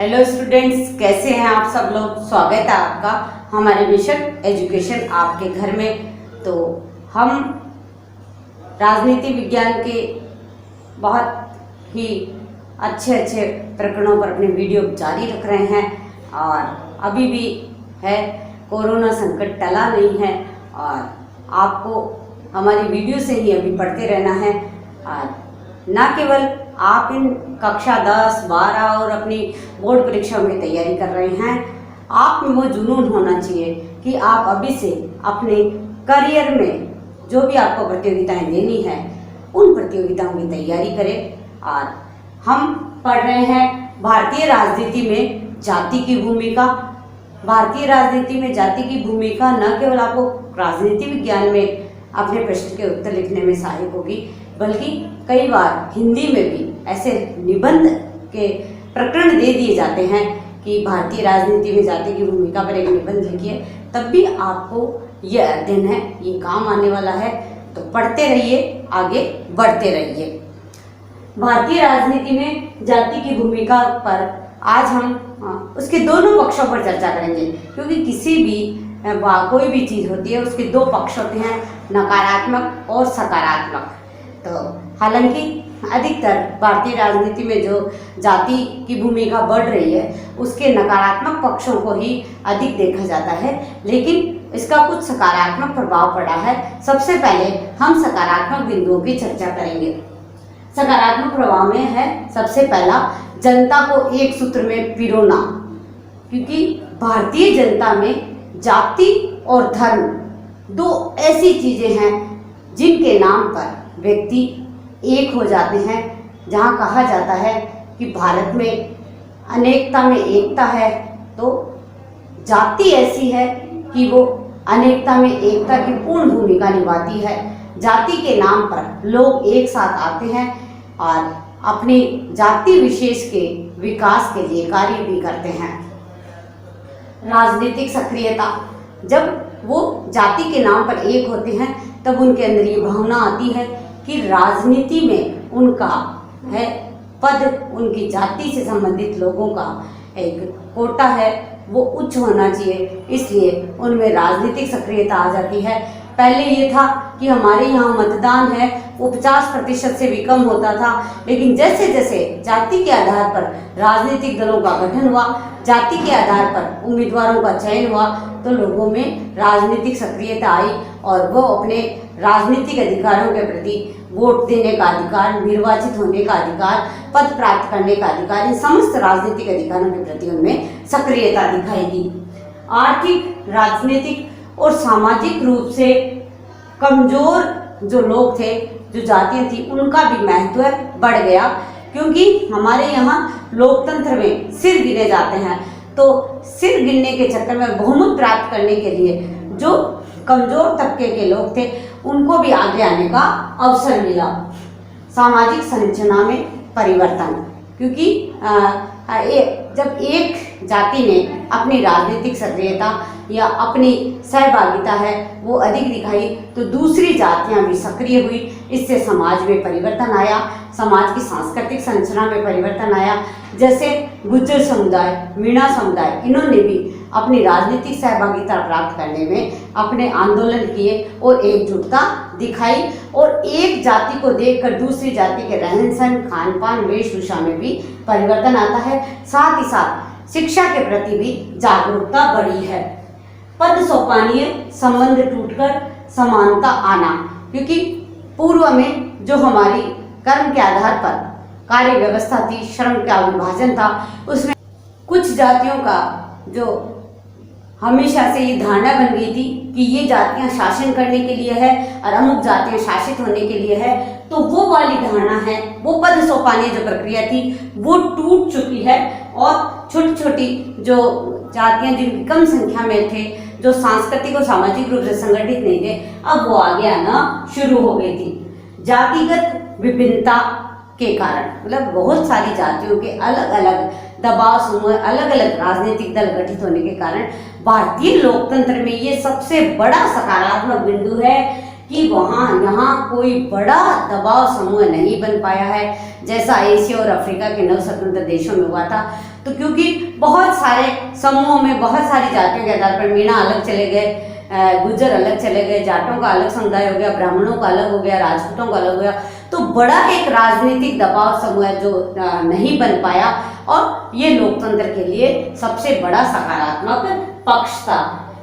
Hello students, कैसे हैं आप सब लोग। स्वागत है आपका हमारे मिशन एजुकेशन आपके घर में। तो हम राजनीति विज्ञान के बहुत ही अच्छे प्रकरणों पर अपने वीडियो जारी रख रहे हैं और अभी भी है, कोरोना संकट टला नहीं है और आपको हमारी वीडियो से ही अभी पढ़ते रहना है। और न केवल आप इन कक्षा 10, 12 और अपनी बोर्ड परीक्षाओं की तैयारी कर रहे हैं, आप में वो जुनून होना चाहिए कि आप अभी से अपने करियर में जो भी आपको प्रतियोगिताएं देनी है उन प्रतियोगिताओं की तैयारी करें। और हम पढ़ रहे हैं भारतीय राजनीति में जाति की भूमिका। भारतीय राजनीति में जाति की भूमिका न केवल आपको राजनीति विज्ञान में अपने प्रश्न के उत्तर लिखने में सहायक होगी, बल्कि कई बार हिंदी में भी ऐसे निबंध के प्रकरण दे दिए जाते हैं कि भारतीय राजनीति में जाति की भूमिका पर एक निबंध लिखिए, तब भी आपको ये अध्ययन है, ये काम आने वाला है। तो पढ़ते रहिए, आगे बढ़ते रहिए। भारतीय राजनीति में जाति की भूमिका पर आज हम उसके दोनों पक्षों पर चर्चा करेंगे, क्योंकि किसी भी कोई भी चीज़ होती है उसके दो पक्ष होते हैं, नकारात्मक और सकारात्मक। तो हालांकि अधिकतर भारतीय राजनीति में जो जाति की भूमिका बढ़ रही है उसके नकारात्मक पक्षों को ही अधिक देखा जाता है, लेकिन इसका कुछ सकारात्मक प्रभाव पड़ा है। सबसे पहले हम सकारात्मक बिंदुओं की चर्चा करेंगे। सकारात्मक प्रभाव में है सबसे पहला, जनता को एक सूत्र में पिरोना, क्योंकि भारतीय जनता में जाति और धर्म दो ऐसी चीज़ें हैं जिनके नाम पर व्यक्ति एक हो जाते हैं। जहाँ कहा जाता है कि भारत में अनेकता में एकता है, तो जाति ऐसी है कि वो अनेकता में एकता की पूर्ण भूमिका निभाती है। जाति के नाम पर लोग एक साथ आते हैं और अपनी जाति विशेष के विकास के लिए कार्य भी करते हैं। राजनीतिक सक्रियता, जब वो जाति के नाम पर एक होते हैं तब उनके अंदर ये भावना आती है कि राजनीति में उनका है पद, उनकी जाति से संबंधित लोगों का एक कोटा है वो उच्च होना चाहिए, इसलिए उनमें राजनीतिक सक्रियता आ जाती है। पहले ये था कि हमारे यहाँ मतदान है वो 50% से भी कम होता था, लेकिन जैसे जैसे जाति के आधार पर राजनीतिक दलों का गठन हुआ, जाति के आधार पर उम्मीदवारों का चयन हुआ, तो लोगों में राजनीतिक सक्रियता आई और वो अपने राजनीतिक अधिकारों के प्रति वोट देने का अधिकार, निर्वाचित होने का अधिकार, पद प्राप्त करने का अधिकार, इन समस्त राजनीतिक अधिकारों के प्रति उनमें सक्रियता दिखाई दी। आर्थिक, राजनीतिक और सामाजिक रूप से कमजोर जो लोग थे, जो जातियां थी, उनका भी महत्व बढ़ गया, क्योंकि हमारे यहाँ लोकतंत्र में सिर गिने जाते हैं। तो सिर गिनने के चक्कर में बहुमत प्राप्त करने के लिए जो कमजोर तबके के लोग थे उनको भी आगे आने का अवसर मिला। सामाजिक संरचना में परिवर्तन, क्योंकि जब एक जाति ने अपनी राजनीतिक सक्रियता या अपनी सहभागिता है वो अधिक दिखाई, तो दूसरी जातियां भी सक्रिय हुई। इससे समाज में परिवर्तन आया, समाज की सांस्कृतिक संरचना में परिवर्तन आया। जैसे गुज्जर समुदाय, मीणा समुदाय, इन्होंने भी अपनी राजनीतिक सहभागिता प्राप्त करने में अपने आंदोलन किए और एकजुटता दिखाई, और एक जाति को देखकर दूसरी जाति के रहन सहन, खान पान, वेशभूषा में भी परिवर्तन आता है। साथ ही साथ शिक्षा के प्रति भी जागरूकता बढ़ी है। पद सोपानीय संबंध टूटकर समानता आना, क्योंकि पूर्व में जो हमारी कर्म के आधार पर कार्य व्यवस्था थी, श्रम का विभाजन था, उसमें कुछ जातियों का जो हमेशा से ये धारणा बन गई थी कि ये जातियां शासन करने के लिए है और अमुक जातियां शासित होने के लिए है, तो वो वाली धारणा है, वो पद सोपानीय जो प्रक्रिया थी वो टूट चुकी है। और छोटी छोटी जो जातियां जिनकी कम संख्या में थे, जो सांस्कृतिक और सामाजिक रूप से संगठित नहीं थे, अब वो आगे आना शुरू हो गई थी। जातिगत विभिन्नता के कारण, मतलब बहुत सारी जातियों के अलग अलग दबाव समूह, अलग अलग राजनीतिक दल गठित होने के कारण भारतीय लोकतंत्र में ये सबसे बड़ा सकारात्मक बिंदु है कि यहाँ कोई बड़ा दबाव समूह नहीं बन पाया है, जैसा एशिया और अफ्रीका के नव स्वतंत्र देशों में हुआ था। तो क्योंकि बहुत सारे समूहों में बहुत सारी जातियों के आधार पर मीणा अलग चले गए, गुज्जर अलग चले गए, जाटों का अलग समुदाय हो गया, ब्राह्मणों का अलग हो गया, राजपूतों का अलग हो गया, तो बड़ा एक राजनीतिक दबाव समूह जो नहीं बन पाया और ये लोकतंत्र के लिए सबसे बड़ा सकारात्मक पक्ष था।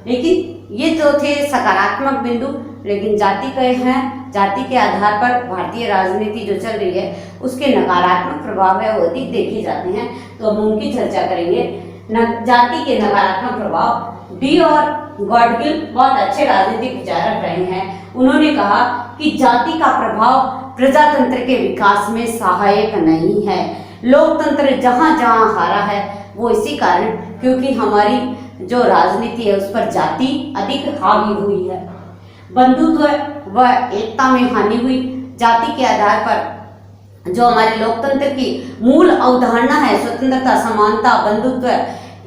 लेकिन ये तो थे सकारात्मक बिंदु, लेकिन जाति के हैं, जाति के आधार पर भारतीय राजनीति जो चल रही है उसके नकारात्मक प्रभाव है वो अधिक देखे जाते हैं। तो हम उनकी चर्चा करेंगे। जाति के नकारात्मक प्रभाव। डी और गॉडगिल बहुत अच्छे राजनीतिक विचारक रहे हैं। उन्होंने कहा कि जाति का प्रभाव प्रजातंत्र के विकास में सहायक नहीं है। लोकतंत्र जहाँ जहाँ हारा है वो इसी कारण क्योंकि हमारी जो राजनीति है उस पर जाति अधिक हावी हुई है। बंधुत्व व एकता में हानि हुई। जाति के आधार पर जो हमारे लोकतंत्र की मूल अवधारणा है, स्वतंत्रता, समानता, बंधुत्व,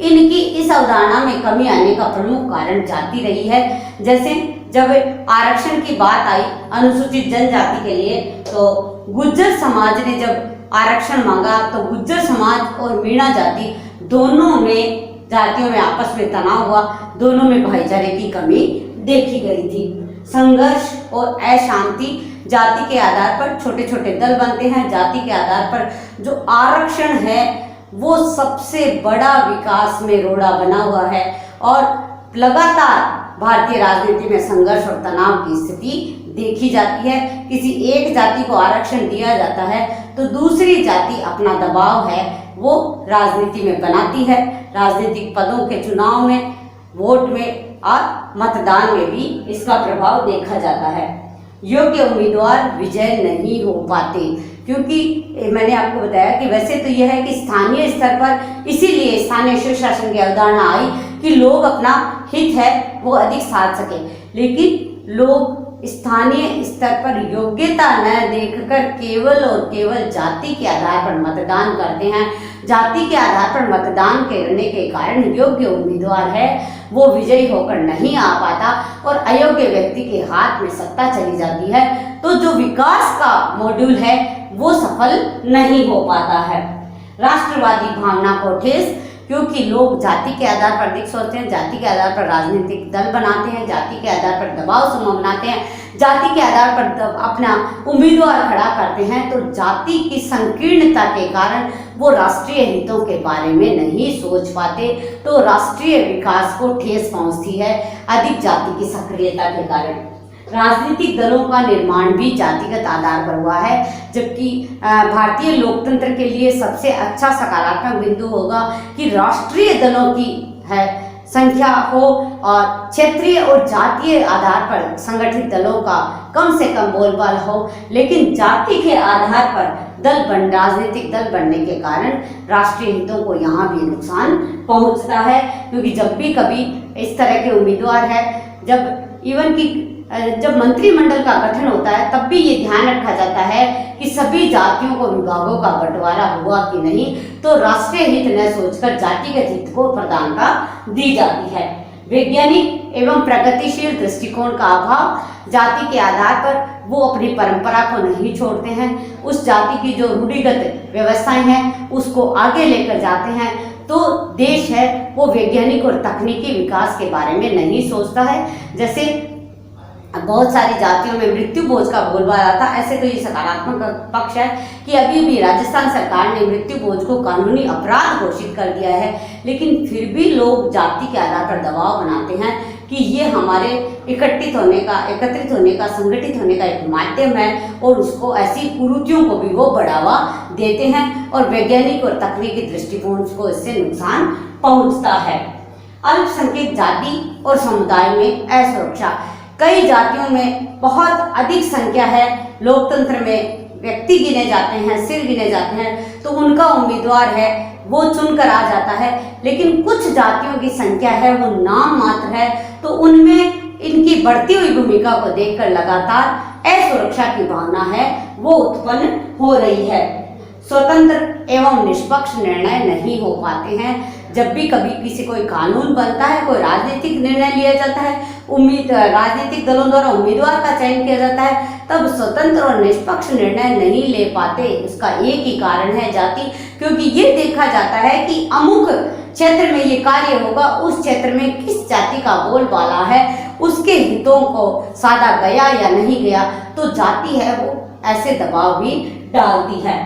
इनकी इस अवधारणा में कमी आने का प्रमुख कारण जाति रही है। जैसे जब आरक्षण की बात आई अनुसूचित जनजाति के लिए, तो गुज्जर समाज ने जब आरक्षण मांगा तो गुज्जर समाज और मीणा जाति दोनों में जातियों में आपस में तनाव हुआ, दोनों में भाईचारे की कमी देखी गई थी। संघर्ष और अशांति। जाति के आधार पर छोटे छोटे दल बनते हैं। जाति के आधार पर जो आरक्षण है वो सबसे बड़ा विकास में रोड़ा बना हुआ है और लगातार भारतीय राजनीति में संघर्ष और तनाव की स्थिति देखी जाती है। किसी एक जाति को आरक्षण दिया जाता है तो दूसरी जाति अपना दबाव है वो राजनीति में बनाती है। राजनीतिक पदों के चुनाव में, वोट में और मतदान में भी इसका प्रभाव देखा जाता है। योग्य उम्मीदवार विजय नहीं हो पाते क्योंकि मैंने आपको बताया कि वैसे तो यह है कि स्थानीय स्तर पर इसीलिए स्थानीय स्वशासन की अवधारणा आई कि लोग अपना हित है वो अधिक साध सके, लेकिन लोग स्थानीय स्तर पर योग्यता न देखकर केवल और केवल जाति के आधार पर मतदान करते हैं। जाति के आधार पर मतदान करने के कारण योग्य उम्मीदवार है वो विजयी होकर नहीं आ पाता और अयोग्य व्यक्ति के हाथ में सत्ता चली जाती है, तो जो विकास का मॉड्यूल है वो सफल नहीं हो पाता है। राष्ट्रवादी भावना को ठेस, क्योंकि लोग जाति के आधार पर अधिक सोचते हैं, जाति के आधार पर राजनीतिक दल बनाते हैं, जाति के आधार पर दबाव समूह बनाते हैं, जाति के आधार पर अपना उम्मीदवार खड़ा करते हैं, तो जाति की संकीर्णता के कारण वो राष्ट्रीय हितों के बारे में नहीं सोच पाते, तो राष्ट्रीय विकास को ठेस पहुंचती है अधिक जाति की सक्रियता के कारण। राजनीतिक दलों का निर्माण भी जातिगत आधार पर हुआ है, जबकि भारतीय लोकतंत्र के लिए सबसे अच्छा सकारात्मक बिंदु होगा कि राष्ट्रीय दलों की है संख्या हो और क्षेत्रीय और जातीय आधार पर संगठित दलों का कम से कम बोलबाला हो, लेकिन जाति के आधार पर राजनीतिक दल बनने के कारण राष्ट्रीय हितों को यहाँ भी नुकसान पहुँचता है, क्योंकि जब भी कभी इस तरह के उम्मीदवार है, जब मंत्रिमंडल का गठन होता है तब भी ये ध्यान रखा जाता है कि सभी जातियों को विभागों का बंटवारा हुआ कि नहीं, तो राष्ट्रीय हित न सोचकर जातिगत हित को प्राथमिकता दी जाती है। वैज्ञानिक एवं प्रगतिशील दृष्टिकोण का अभाव। जाति के आधार पर वो अपनी परंपरा को नहीं छोड़ते हैं, उस जाति की जो रूढ़िगत व्यवस्थाएं हैं उसको आगे लेकर जाते हैं, तो देश है वो वैज्ञानिक और तकनीकी विकास के बारे में नहीं सोचता है। जैसे बहुत सारी जातियों में मृत्यु भोज का बोलबाला था, ऐसे तो ये सकारात्मक पक्ष है कि अभी भी राजस्थान सरकार ने मृत्यु भोज को कानूनी अपराध घोषित कर दिया है, लेकिन फिर भी लोग जाति के आधार पर दबाव बनाते हैं कि ये हमारे एकत्रित होने का, संगठित होने का एक माध्यम है और उसको ऐसी कुरीतियों को भी वो बढ़ावा देते हैं और वैज्ञानिक और तकनीकी दृष्टिकोण को इससे नुकसान पहुंचता है। अल्पसंख्यक जाति और समुदाय में असुरक्षा। कई जातियों में बहुत अधिक संख्या है, लोकतंत्र में व्यक्ति गिने जाते हैं, सिर गिने जाते हैं, तो उनका उम्मीदवार है वो चुनकर आ जाता है, लेकिन कुछ जातियों की संख्या है वो नाम मात्र है, तो उनमें इनकी बढ़ती हुई भूमिका को देखकर लगातार असुरक्षा की भावना है वो उत्पन्न हो रही है। स्वतंत्र एवं निष्पक्ष निर्णय नहीं हो पाते हैं। जब भी कभी किसी कोई कानून बनता है, कोई राजनीतिक निर्णय लिया जाता है, राजनीतिक दलों द्वारा उम्मीदवार का चयन किया जाता है, तब स्वतंत्र और निष्पक्ष निर्णय नहीं ले पाते। उसका एक ही कारण है जाति, क्योंकि ये देखा जाता है कि अमुक क्षेत्र में ये कार्य होगा, उस क्षेत्र में किस जाति का बोलबाला है, उसके हितों को साधा गया या नहीं गया, तो जाति है वो ऐसे दबाव भी डालती है।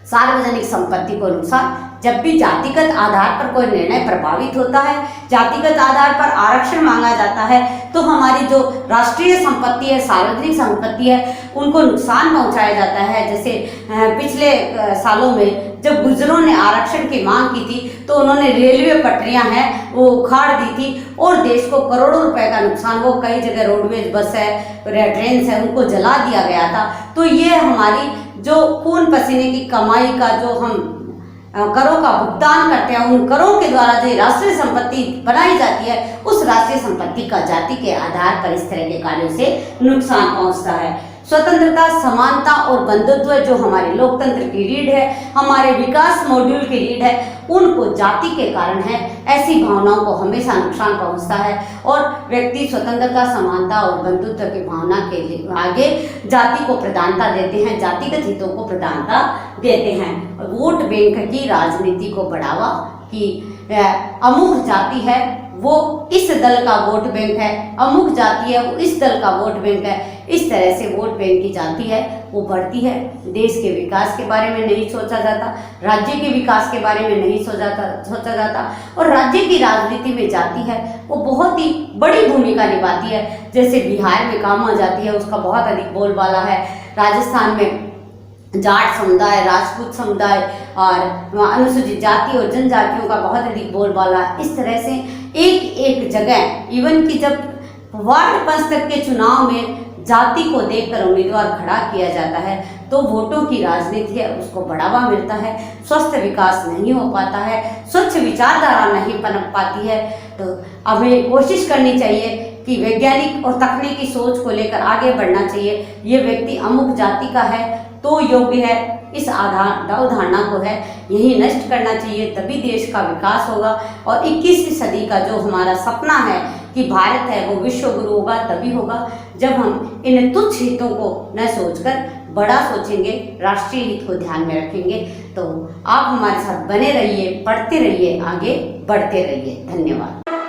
सार्वजनिक संपत्ति को नुकसान, जब भी जातिगत आधार पर कोई निर्णय प्रभावित होता है, जातिगत आधार पर आरक्षण मांगा जाता है, तो हमारी जो राष्ट्रीय संपत्ति है, सार्वजनिक संपत्ति है, उनको नुकसान पहुंचाया जाता है। जैसे पिछले सालों में जब गुर्जरों ने आरक्षण की मांग की थी, तो उन्होंने रेलवे पटरियां हैं वो उखाड़ दी थी और देश को करोड़ों रुपए का नुकसान, वो कई जगह रोडवेज बस है, ट्रेन है, उनको जला दिया गया था। तो ये हमारी जो खून पसीने की कमाई का जो हम करों का भुगतान करते हैं, उन करों के द्वारा जो राष्ट्रीय संपत्ति बनाई जाती है, उस राष्ट्रीय संपत्ति का जाति के आधार पर इस तरह के कार्यों से नुकसान पहुंचता है। स्वतंत्रता, समानता और बंधुत्व जो हमारे लोकतंत्र की रीढ़ है, हमारे विकास मॉड्यूल की रीढ़ है, उनको जाति के कारण है, ऐसी भावनाओं को हमेशा नुकसान पहुंचता है। और व्यक्ति स्वतंत्रता, समानता और बंधुत्व की भावना के लिए आगे जाति को प्रधानता देते हैं, जातिगत हितों को प्रधानता देते हैं। और वोट बैंक की राजनीति को बढ़ावा कि अमुक जाति है वो इस दल का वोट बैंक है, अमुक जाति है वो इस दल का वोट बैंक है, इस तरह से वोट बैंक की जाति है वो बढ़ती है। देश के विकास के बारे में नहीं सोचा जाता, राज्य के विकास के बारे में नहीं सोचा जाता और राज्य की राजनीति में जाति है वो बहुत ही बड़ी भूमिका निभाती है। जैसे बिहार में कामा जाति है, उसका बहुत अधिक बोलबाला है। राजस्थान में जाट समुदाय, राजपूत समुदाय और अनुसूचित जाति और जनजातियों का बहुत अधिक बोलबाला। इस तरह से एक एक जगह, इवन कि जब वार्ड पंच तक के चुनाव में जाति को देखकर उम्मीदवार खड़ा किया जाता है, तो वोटों की राजनीति है उसको बढ़ावा मिलता है, स्वस्थ विकास नहीं हो पाता है, स्वच्छ विचारधारा नहीं पनप पाती है। तो हमें कोशिश करनी चाहिए कि वैज्ञानिक और तकनीकी सोच को लेकर आगे बढ़ना चाहिए। ये व्यक्ति अमुक जाति का है तो योग्य है, इस अवधारणा को है यही नष्ट करना चाहिए, तभी देश का विकास होगा। और 21वीं सदी का जो हमारा सपना है कि भारत है वो विश्व गुरु होगा, तभी होगा जब हम इन तुच्छ हितों को न सोचकर बड़ा सोचेंगे, राष्ट्रीय हित को ध्यान में रखेंगे। तो आप हमारे साथ बने रहिए, पढ़ते रहिए, आगे बढ़ते रहिए। धन्यवाद।